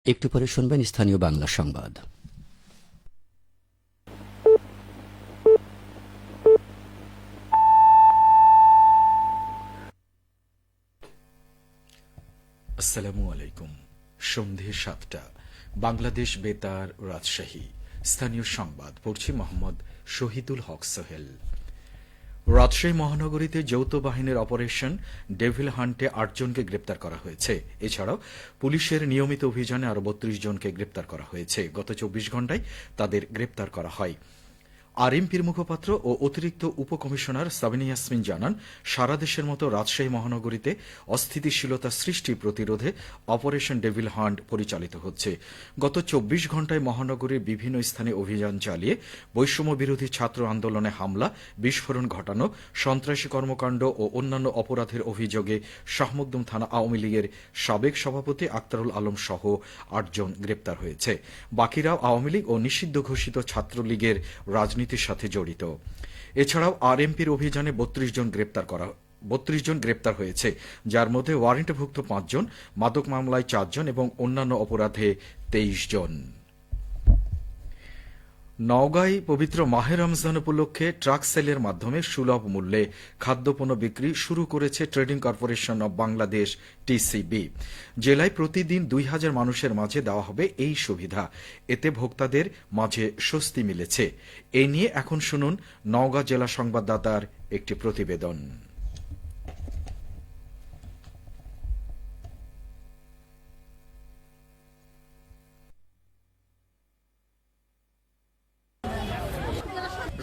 একটু পরে শুনবেন স্থানীয় বাংলা সংবাদ। আসসালামু আলাইকুম। সন্ধে ৭টা, বাংলাদেশ বেতার, রাজশাহী। স্থানীয় সংবাদ পড়ছি মোহাম্মদ শহীদুল হক সোহেল। রাজশাহী মহানগরীতে যৌথ বাহিনীর অপারেশন ডেভিল হান্টে ৮ জনকে গ্রেপ্তার করা হয়েছে। এছাড়াও পুলিশের নিয়মিত অভিযানে আরও ৩২ জনকে গ্রেপ্তার করা হয়েছে। গত ২৪ ঘণ্টায় তাদের গ্রেপ্তার করা হয়। আরএমপির মুখপাত্র ও অতিরিক্ত উপকমিশনার সাবিনা ইয়াসমিন জানান, সারা দেশের মতো রাজশাহী মহানগরীতে অস্থিতিশীলতা সৃষ্টি প্রতিরোধে অপারেশন ডেভিল হান্ট পরিচালিত হচ্ছে। গত ২৪ ঘণ্টায় মহানগরীর বিভিন্ন স্থানে অভিযান চালিয়ে বৈষম্য বিরোধী ছাত্র আন্দোলনে হামলা, বিস্ফোরণ ঘটানো, সন্ত্রাসী কর্মকাণ্ড ও অন্যান্য অপরাধের অভিযোগে শাহমকদুম থানা আওয়ামী লীগের সাবেক সভাপতি আক্তারুল আলম সহ ৮ জন গ্রেপ্তার হয়েছে। বাকিরাও আওয়ামী লীগ ও নিষিদ্ধ ঘোষিত ছাত্রলীগের রাজনীতির সাথে জড়িত। এছাড়াও আরএমপির অভিযানে ৩২ জন গ্রেপ্তার হয়েছে, যার মধ্যে ওয়ারেন্টভুক্ত ৫ জন, মাদক মামলায় ৪ জন এবং অন্যান্য অপরাধে ২৩ জন। নওগাঁয় পবিত্র মাহে রমজান উপলক্ষে ট্রাক সেলের মাধ্যমে সুলভ মূল্যে খাদ্যপণ্য বিক্রি শুরু করেছে trading corporation of Bangladesh, TCB. জেলায় প্রতিদিন ২,০০০ মানুষের মাঝে দেওয়া হবে এই সুবিধা। এতে ভোক্তাদের মাঝে স্বস্তি মিলেছে। এ নিয়ে এখন শুনুন নওগাঁ জেলা সংবাদদাতার একটি প্রতিবেদন।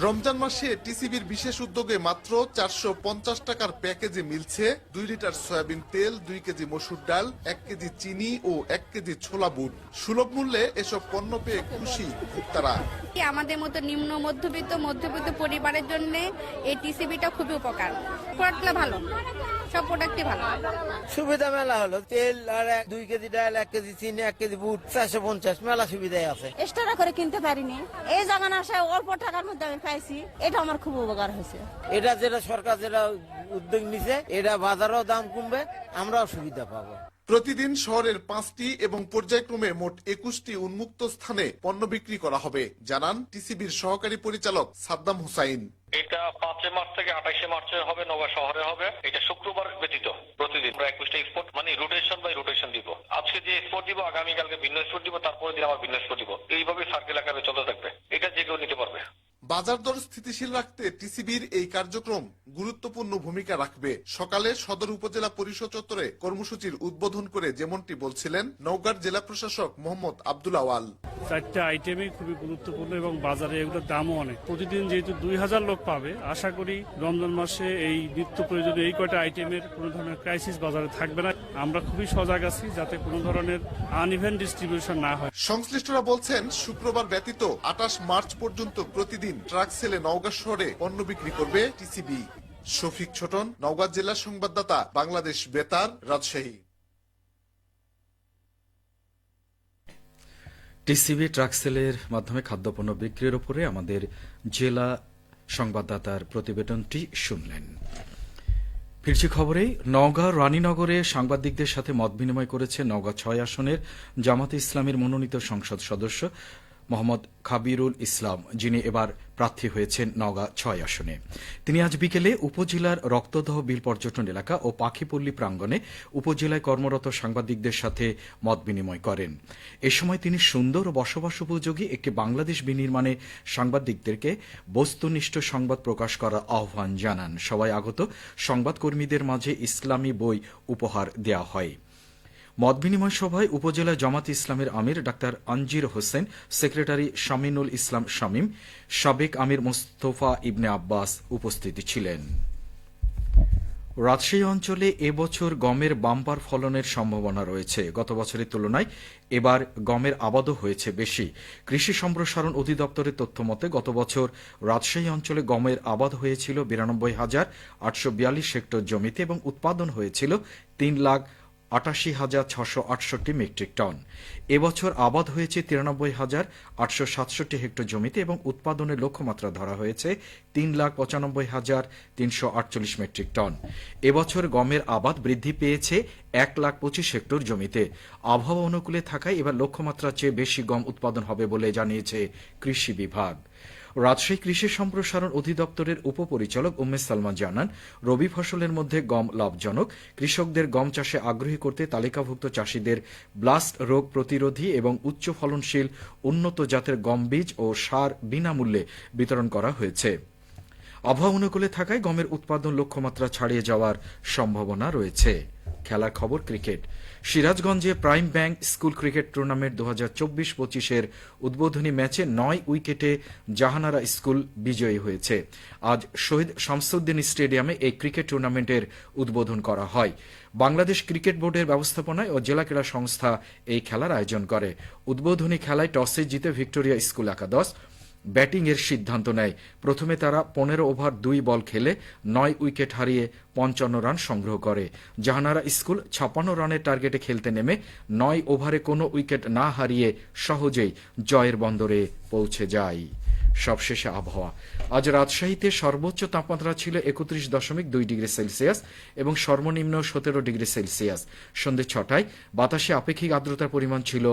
রমজান মাসে টিসিবির বিশেষ উদ্যোগে মাত্র ৪৫০ টাকার প্যাকেজে মিলছে ২ লিটার সয়াবিন তেল, ২ কেজি মসুর ডাল, ১ কেজি চিনি ও ১ কেজি ছোলা বুট। সুলভ মূল্যে এসব পণ্য পেয়ে খুশি ভোক্তারা। আমাদের মতো নিম্ন মধ্যবিত্ত পরিবারের জন্য এই টিসিবিটা খুবই উপকার। প্রোডাক্টটা ভালো, সব প্রোডাক্টই ভালো। সুবিধা মেলা হলো, তেল আর ২ কেজি ডাল, ১ কেজি চিনি, ১ কেজি বুট, ৪৫০ মেলা সুবিধাই আছে। এক্সট্রা করে কিনতে পারিনি, এই জায়গা আসায় অল্প টাকার মধ্যে আমি পাইছি, এটা আমার খুব উপকার হয়েছে। এটা যেটা সরকার যেটা উদ্যোগ নিছে, এটা বাজারেও দাম কমবে, আমরাও সুবিধা পাবো। প্রতিদিন শহরের ৫টি এবং পর্যায়ক্রমে মোট ২১টি উন্মুক্ত স্থানে পণ্য বিক্রি করা হবে, জানান টিসিবির সহকারী পরিচালক সাদ্দাম হুসাইন। এটা ৫ মার্চ থেকে ২৮ মার্চে হবে, নওগাঁ শহরে হবে। এটা শুক্রবার ব্যতীত প্রতিদিন আমরা ২১টা স্পট, মানে রোটেশন বাই রোটেশন দিব। আজকে যে স্পট দিব, আগামীকালকে ভিন্ন স্পট দিব, তারপরে দিন আবার ভিন্ন স্পট দিব। এইভাবে সার্কেল আকারে চলতে থাকবে। এটা যে কেউ নিতে পারবে। বাজার দর স্থিতিশীল রাখতে টিসিবির এই কার্যক্রম গুরুত্বপূর্ণ ভূমিকা রাখবে। সকালে সদর উপজেলা পরিষদ চত্বরে কর্মসূচির উদ্বোধন করে যেমনটি বলছিলেন নওগাঁর জেলা প্রশাসক মোহাম্মদ আব্দুল আওয়াল। ৪টা আইটেমই খুবই গুরুত্বপূর্ণ এবং বাজারে এগুলোর দামও অনেক। প্রতিদিন যেহেতু ২,০০০ লোক পাবে, আশা করি রমজান মাসে এই নিত্য প্রয়োজনীয় এই কয়টা আইটেমের কোনো ধরনের ক্রাইসিস বাজারে থাকবে না। আমরা খুবই সজাগ আছি যাতে কোনো ধরনের আনইভেন ডিস্ট্রিবিউশন না হয়। সংশ্লিষ্টরা বলছেন, শুক্রবার ব্যতীত ২৮ মার্চ পর্যন্ত প্রতিদিন ট্রাক সেলে নওগাঁ শহরে পণ্য বিক্রি করবে টিসিবি। শফিক ছোটন, নওগাঁ জেলা সংবাদদাতা, বাংলাদেশ বেতার, রাজশাহী। টিসিবি ট্রাক সেলের মাধ্যমে খাদ্যপণ্য বিক্রির উপরে আমাদের জেলা সংবাদদাতার প্রতিবেদনটি শুনলেন। ফিরছি খবরে। নওগাঁ রানীনগরে সাংবাদিকদের সাথে মত বিনিময় করেছে নওগাঁ ৬ আসনের জামাতে ইসলামীর মনোনীত সংসদ সদস্য মোহাম্মদ খাবিরুল ইসলাম, যিনি এবার প্রার্থী হয়েছেন নওগাঁ ৬ আসনে। তিনি আজ বিকেলে উপজেলার রক্তদহ বিল পর্যটন এলাকা ও পাখিপল্লী প্রাঙ্গণে উপজেলায় কর্মরত সাংবাদিকদের সাথে মত বিনিময় করেন। এ সময় তিনি সুন্দর ও বসবাস উপযোগী একটি বাংলাদেশ বিনির্মাণে সাংবাদিকদেরকে বস্তুনিষ্ঠ সংবাদ প্রকাশ করার আহ্বান জানান। সবাই আগত সংবাদকর্মীদের মাঝে ইসলামী বই উপহার দেওয়া হয়। মত বিনিময় সভায় উপজেলা জামাত ইসলামের আমির ডাক্তার আনজির হোসেন, সেক্রেটারি শামিনুল ইসলাম শামীম, সাবেক আমির মোস্তফা ইবনে আব্বাস উপস্থিত ছিলেন। রাজশাহী অঞ্চলে এবছর গমের বাম্পার ফলনের সম্ভাবনা রয়েছে। গত বছরের তুলনায় এবার গমের আবাদও হয়েছে বেশি। কৃষি সম্প্রসারণ অধিদপ্তরের তথ্য মতে গত বছর রাজশাহী অঞ্চলে গমের আবাদ হয়েছিল ৯২,৮৪২ হেক্টর জমিতে এবং উৎপাদন হয়েছিল ৩,৮ ৮৮,৬৬৮ মেট্রিক টন। এবছর আবাদ হয়েছে ৯৩,৮৬৭ হেক্টর জমিতে এবং উৎপাদনের লক্ষ্যমাত্রা ধরা হয়েছে ৩,৯৫,৩৪৮ মেট্রিক টন। এবছর গমের আবাদ বৃদ্ধি পেয়েছে ১,২৫,০০০ হেক্টর জমিতে। আবহাওয়া অনুকূলে থাকায় এবার লক্ষ্যমাত্রার চেয়ে বেশি গম উৎপাদন হবে বলে জানিয়েছে কৃষি বিভাগ। রাজশাহী কৃষি সম্প্রসারণ অধিদপ্তরের উপপরিচালক উম্মে সালমা জানান, রবি ফসলের মধ্যে গম লাভজনক। কৃষকদের গম চাষে আগ্রহী করতে তালিকাভুক্ত চাষীদের ব্লাস্ট রোগ প্রতিরোধী এবং উচ্চ ফলনশীল উন্নত জাতের গম বীজ ও সার বিনামূল্যে বিতরণ করা হয়েছে। আবহাওয়া অনুকূলে থাকায় গমের উৎপাদন লক্ষ্যমাত্রা ছাড়িয়ে যাওয়ার সম্ভাবনা রয়েছে। খেলার খবর ক্রিকেট। সিরাজগঞ্জে prime bank school cricket tournament 2024-25 উদ্বোধনী ম্যাচে 9 উইকেটে জাহানারা স্কুল বিজয়ী হয়েছে। আজ শহীদ শামসুদ্দিন স্টেডিয়ামে এই ক্রিকেট টুর্নামেন্টের উদ্বোধন করা হয়। বাংলাদেশ ক্রিকেট বোর্ডের ব্যবস্থাপনায় ও জেলা ক্রীড়া সংস্থা এই খেলার আয়োজন করে। উদ্বোধনী খেলায় টসে জিতে ভিক্টোরিয়া স্কুল একাদশ ব্যাটিং এর সিদ্ধান্ত নেয়। প্রথমে তারা 15 ওভার 2 বল খেলে 9 উইকেট হারিয়ে 55 রান সংগ্রহ করে। জাহানারা স্কুল 56 রানের টার্গেটে খেলতে নেমে 9 ওভারে কোনো উইকেট না হারিয়ে সহজেই জয়ের বন্দরে পৌঁছে যায়। সবশেষে আবহাওয়া। আজ রাজশাহীতে সর্বোচ্চ তাপমাত্রা ছিল 31.2 ডিগ্রি সেলসিয়াস এবং সর্বনিম্ন 17 ডিগ্রি সেলসিয়াস। সন্ধ্যে 6টায় বাতাসে আপেক্ষিক আর্দ্রতার পরিমাণ ছিল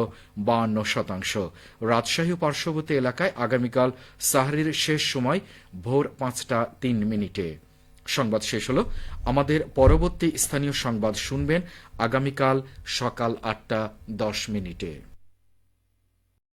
52%। রাজশাহী ও পার্শ্ববর্তী এলাকায় আগামীকাল সাহরির শেষ সময় ভোর 5:03। সংবাদ শেষ হলো। আমাদের পরবর্তী স্থানীয় সংবাদ শুনবেন আগামীকাল সকাল 8:10।